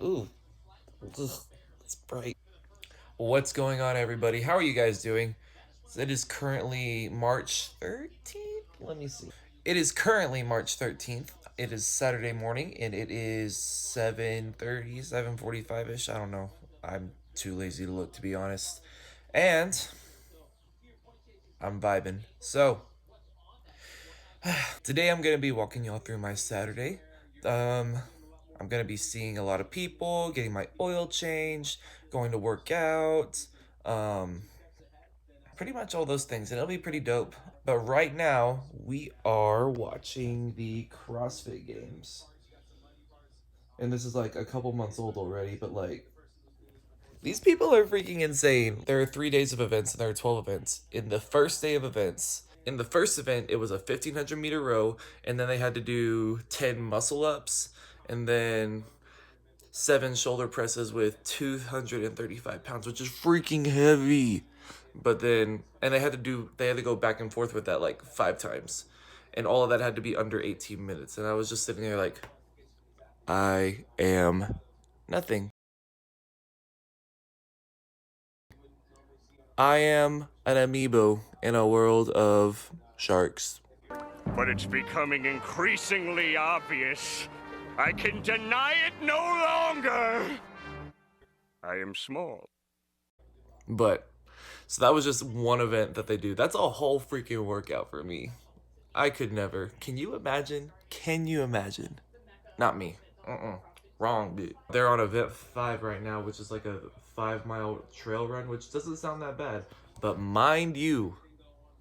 Ooh, ugh, it's bright. What's going on, everybody? How are you guys doing? It is currently March 13th. Let me see. It is currently March 13th. It is Saturday morning, and it is 7:30, 7:45ish. I don't know. I'm too lazy to look, to be honest. And I'm vibing. So, today I'm going to be walking y'all through my Saturday. Um, I'm going to be seeing a lot of people, getting my oil changed, going to work out, um, pretty much all those things, and it'll be pretty dope. But right now, we are watching the CrossFit Games. And this is like a couple months old already, but like, these people are freaking insane. There are 3 days of events and there are 12 events. In the first day of events, in the first event, it was a 1,500 meter row, and then they had to do 10 muscle ups, and then 7 shoulder presses with 235 pounds, which is freaking heavy. But then, and they had to go back and forth with that like 5 times. And all of that had to be under 18 minutes. And I was just sitting there like, I am nothing. I am an amiibo in a world of sharks. But it's becoming increasingly obvious. I can deny it no longer. I am small. But, so that was just one event that they do. That's a whole freaking workout for me. I could never. Can you imagine? Can you imagine? Not me. Wrong, dude. They're on event 5 right now, which is like a 5 mile trail run, which doesn't sound that bad. But mind you,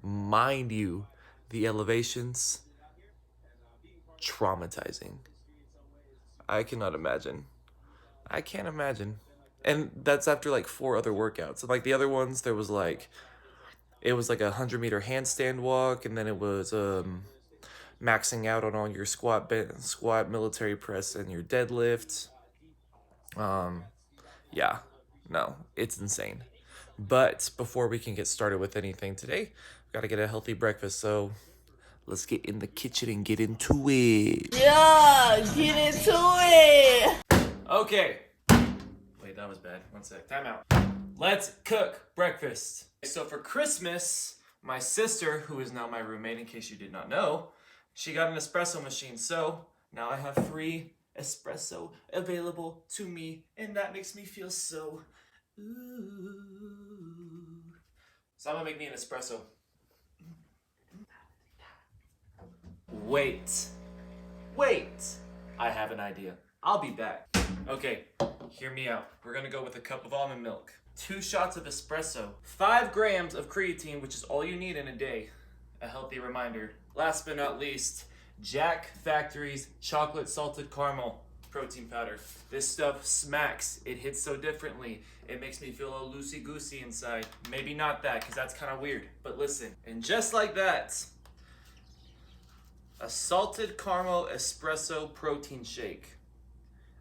the elevations, traumatizing. I cannot imagine. I can't imagine. And that's after like 4 other workouts. Like the other ones, it was like a 100 meter handstand walk, and then it was maxing out on all your squat, military press, and your deadlift. Um, yeah, no, it's insane. But before we can get started with anything today, we've got to get a healthy breakfast. So let's get in the kitchen and get into it. Yeah, get into it. Okay. Wait, that was bad. One sec. Time out. Let's cook breakfast. So for Christmas, my sister, who is now my roommate, in case you did not know, she got an espresso machine. So now I have free espresso available to me, and that makes me feel so ooh. So I'm gonna make me an espresso. Wait. Wait. I have an idea. I'll be back. Okay, hear me out. We're gonna go with a cup of almond milk, 2 shots of espresso, 5 grams of creatine, which is all you need in a day. A healthy reminder. Last but not least, Jack Factory's chocolate salted caramel protein powder. This stuff smacks. It hits so differently. It makes me feel a loosey-goosey inside. Maybe not that, because that's kind of weird. But listen, and just like that, a salted caramel espresso protein shake.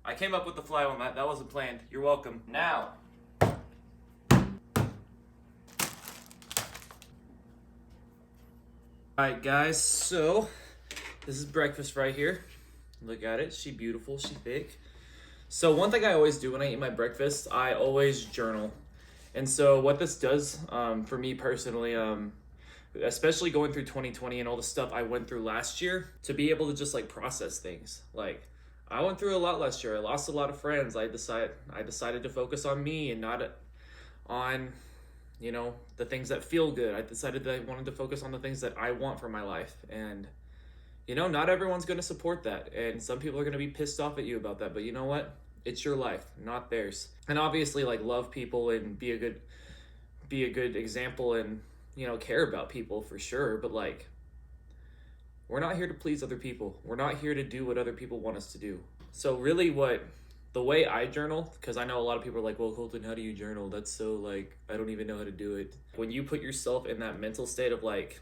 I came up with the fly on that. That wasn't planned. You're welcome. Now, alright guys, so this is breakfast right here. Look at it. She beautiful. She thick. So one thing I always do when I eat my breakfast, I always journal. And so what this does for me personally, especially going through 2020 and all the stuff I went through last year, to be able to just like process things. Like I went through a lot last year. I lost a lot of friends. I decided to focus on me and not on, the things that feel good. I decided that I wanted to focus on the things that I want for my life. And not everyone's going to support that. And some people are going to be pissed off at you about that. But you know what? It's your life, not theirs. And obviously, like, love people and be a good example and, care about people for sure. But like, we're not here to please other people. We're not here to do what other people want us to do. So really the way I journal, because I know a lot of people are like, well, Colton, how do you journal? That's so like, I don't even know how to do it. When you put yourself in that mental state of like,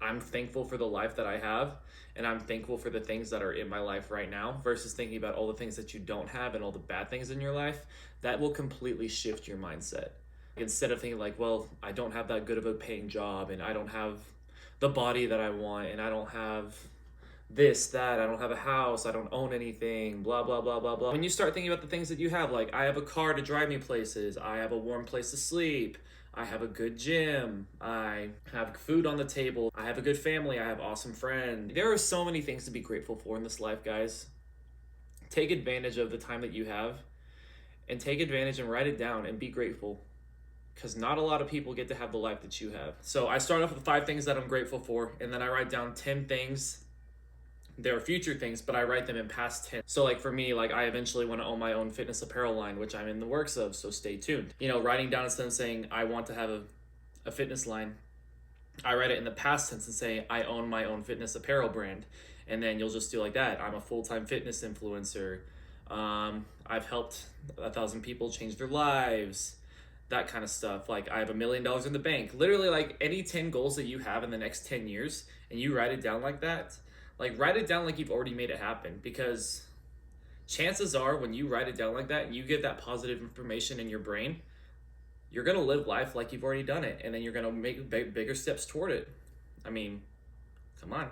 I'm thankful for the life that I have, and I'm thankful for the things that are in my life right now, versus thinking about all the things that you don't have and all the bad things in your life, that will completely shift your mindset. Instead of thinking like, well, I don't have that good of a paying job, and I don't have the body that I want, and I don't have this, that, I don't have a house, I don't own anything, blah, blah, blah, blah, blah. When you start thinking about the things that you have, like, I have a car to drive me places, I have a warm place to sleep, I have a good gym, I have food on the table, I have a good family, I have awesome friends. There are so many things to be grateful for in this life, guys. Take advantage of the time that you have, and take advantage and write it down and be grateful. Because not a lot of people get to have the life that you have. So I start off with 5 things that I'm grateful for, and then I write down 10 things. There are future things, but I write them in past tense. So like for me, like I eventually want to own my own fitness apparel line, which I'm in the works of, so stay tuned. You know, writing down instead of saying I want to have a fitness line, I write it in the past tense and say I own my own fitness apparel brand. And then you'll just do like that. I'm a full-time fitness influencer. I've helped 1,000 people change their lives. That kind of stuff. Like I have $1 million in the bank. Literally, like any 10 goals that you have in the next 10 years, and you write it down like that, like write it down like you've already made it happen. Because chances are when you write it down like that and you get that positive information in your brain, you're going to live life like you've already done it. And then you're going to make bigger steps toward it. I mean, come on.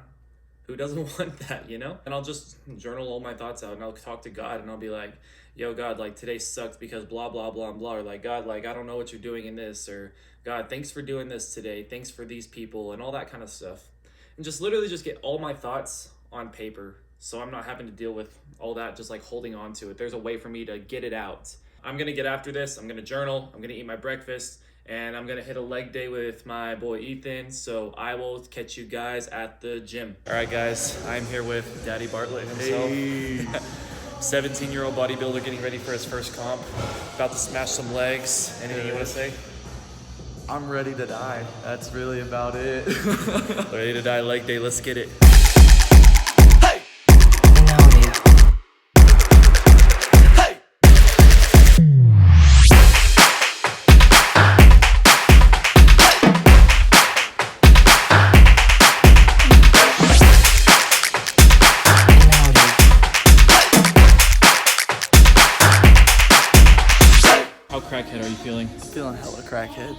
Who doesn't want that, you know? And I'll just journal all my thoughts out, and I'll talk to God, and I'll be like, yo, God, like today sucked because blah, blah, blah, blah. Or like, God, like, I don't know what you're doing in this. Or God, thanks for doing this today. Thanks for these people and all that kind of stuff. And just literally just get all my thoughts on paper. So I'm not having to deal with all that, just like holding on to it. There's a way for me to get it out. I'm going to get after this. I'm going to journal. I'm going to eat my breakfast. And I'm going to hit a leg day with my boy Ethan. So I will catch you guys at the gym. All right, guys. I'm here with Daddy Bartlett himself. Hey. 17-year-old bodybuilder getting ready for his first comp. About to smash some legs. Anything you want to say? I'm ready to die. That's really about it. Ready to die leg day. Let's get it. How crackhead are you feeling? I'm feeling hella crackhead.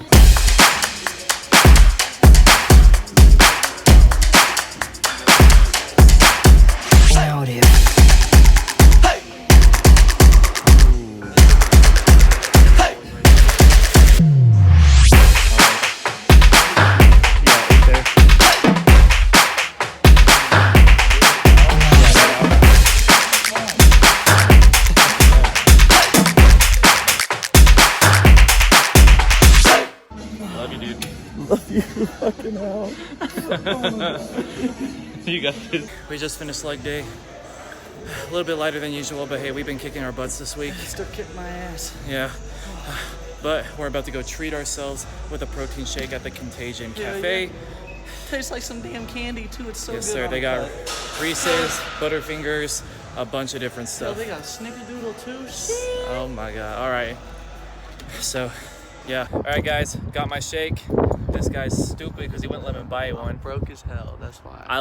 Love you, dude. Love you, fucking hell. You got this. We just finished leg day. A little bit lighter than usual, but hey, we've been kicking our butts this week. Still kicking my ass. Yeah. But we're about to go treat ourselves with a protein shake at the Contagion Cafe. Yeah. Tastes like some damn candy too. It's so good. Yes, sir. They got Reese's, Butterfingers, a bunch of different Oh, stuff. they got Snickerdoodle too. Oh my god. All right. So, yeah. All right, guys. Got my shake. This guy's stupid because he wouldn't let me buy one. Broke as hell. That's why. I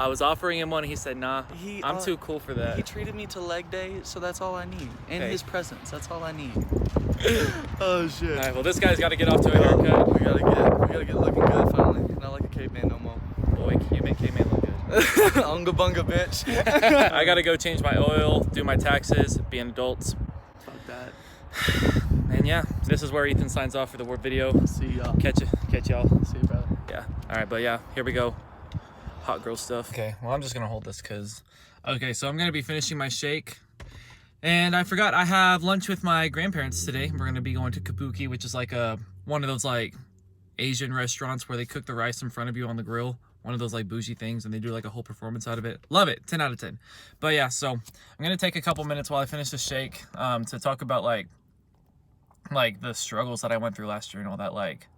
was offering him one. He said, nah, He, I'm too cool for that. He treated me to leg day, so that's all I need. And Hey. his presence. That's all I need. Oh shit. All right, well, this guy's got to get off to a haircut. We gotta get looking good finally. Not like a caveman no more. Boy, you make K-Man look good. Unga bunga, bitch. I got to go change my oil, do my taxes, be an adult. Fuck that. And yeah, this is where Ethan signs off for the word video. See y'all. Catch y'all. See you, brother. Yeah. All right, but yeah, here we go. Hot girl stuff. Okay, well, I'm just gonna hold this because. Okay, so I'm gonna be finishing my shake, and I forgot I have lunch with my grandparents today. We're gonna be going to Kabuki, which is like one of those like Asian restaurants where they cook the rice in front of you on the grill. One of those like bougie things, and they do like a whole performance out of it. Love it. 10 out of 10. But yeah, so I'm gonna take a couple minutes while I finish the shake to talk about like the struggles that I went through last year and all that. Like,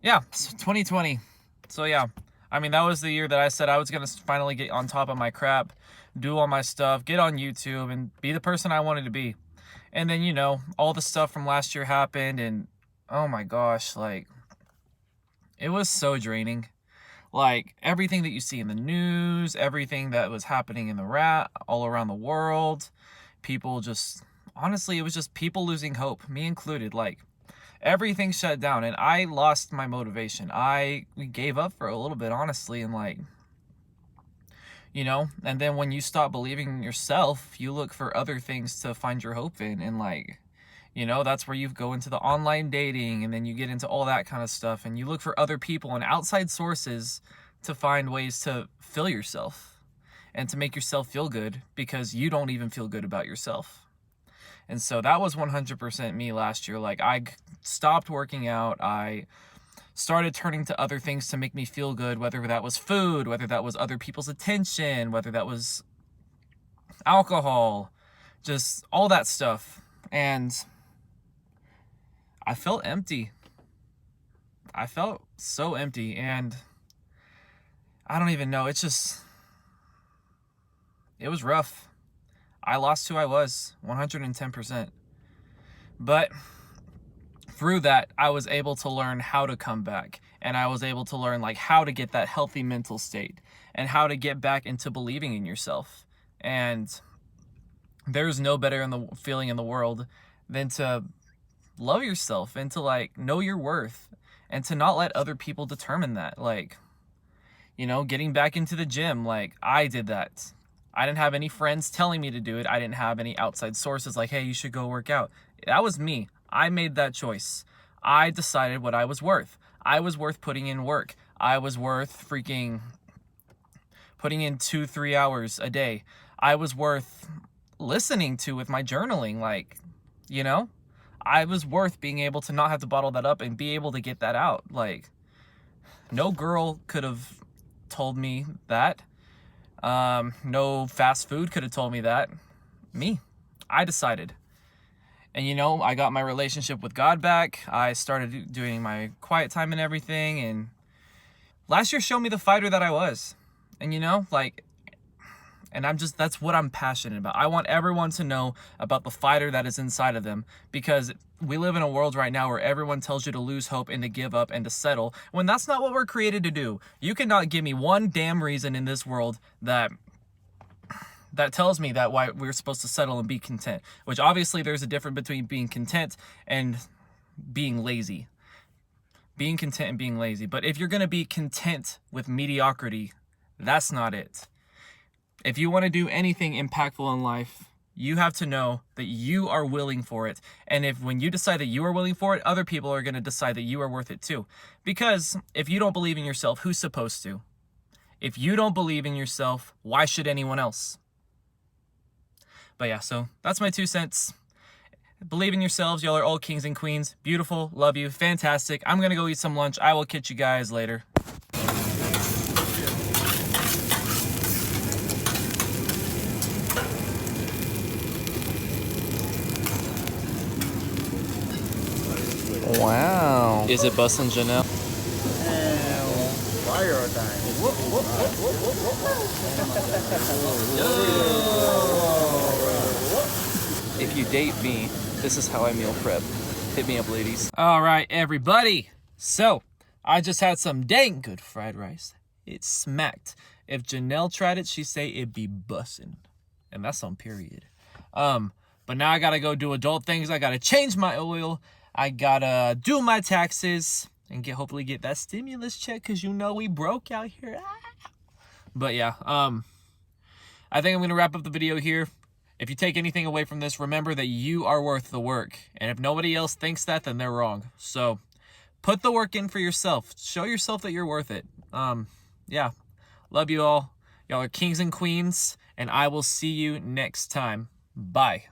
yeah, 2020. So yeah, I mean, that was the year that I said I was gonna finally get on top of my crap, do all my stuff, get on YouTube, and be the person I wanted to be. And then, you know, all the stuff from last year happened, and oh my gosh, like, it was so draining. Like, everything that you see in the news, everything that was happening in all around the world, people just, honestly, it was just people losing hope, me included. Like, everything shut down, and I lost my motivation. We gave up for a little bit, honestly, and like, you know? And then when you stop believing in yourself, you look for other things to find your hope in. And like, you know, that's where you go into the online dating, and then you get into all that kind of stuff, and you look for other people and outside sources to find ways to fill yourself and to make yourself feel good, because you don't even feel good about yourself. And so that was 100% me last year. Like, I stopped working out. I started turning to other things to make me feel good, whether that was food, whether that was other people's attention, whether that was alcohol, just all that stuff. And I felt empty. I felt so empty, and I don't even know. It was rough. I lost who I was 110%. But through that, I was able to learn how to come back, and I was able to learn like how to get that healthy mental state and how to get back into believing in yourself. And there's no better feeling in the world than to love yourself and to like know your worth and to not let other people determine that. Like, you know, getting back into the gym, like I did that. I didn't have any friends telling me to do it. I didn't have any outside sources like, hey, you should go work out. That was me. I made that choice. I decided what I was worth. I was worth putting in work. I was worth freaking putting in 2-3 hours a day. I was worth listening to with my journaling. Like, you know, I was worth being able to not have to bottle that up and be able to get that out. Like, no girl could have told me that. No fast food could have told me that. Me. I decided. And you know, I got my relationship with God back. I started doing my quiet time and everything. And last year showed me the fighter that I was. And you know, like, and that's what I'm passionate about. I want everyone to know about the fighter that is inside of them, because we live in a world right now where everyone tells you to lose hope and to give up and to settle, when that's not what we're created to do. You cannot give me one damn reason in this world that tells me that why we're supposed to settle and be content, which obviously there's a difference between being content and being lazy. Being content and being lazy. But if you're going to be content with mediocrity, that's not it. If you want to do anything impactful in life, you have to know that you are willing for it. And when you decide that you are willing for it, other people are going to decide that you are worth it too. Because if you don't believe in yourself, who's supposed to? If you don't believe in yourself, why should anyone else? But yeah, so that's my 2 cents. Believe in yourselves. Y'all are all kings and queens. Beautiful. Love you. Fantastic. I'm going to go eat some lunch. I will catch you guys later. Wow. Is it bussin' Janelle? Fire time. If you date me, this is how I meal prep. Hit me up, ladies. All right, everybody. So, I just had some dang good fried rice. It smacked. If Janelle tried it, she'd say it'd be bussin'. And that's on period. But now I gotta go do adult things. I gotta change my oil. I gotta do my taxes and hopefully get that stimulus check, because you know we broke out here. But yeah, I think I'm gonna wrap up the video here. If you take anything away from this, remember that you are worth the work. And if nobody else thinks that, then they're wrong. So put the work in for yourself. Show yourself that you're worth it. Yeah, love you all. Y'all are kings and queens, and I will see you next time. Bye.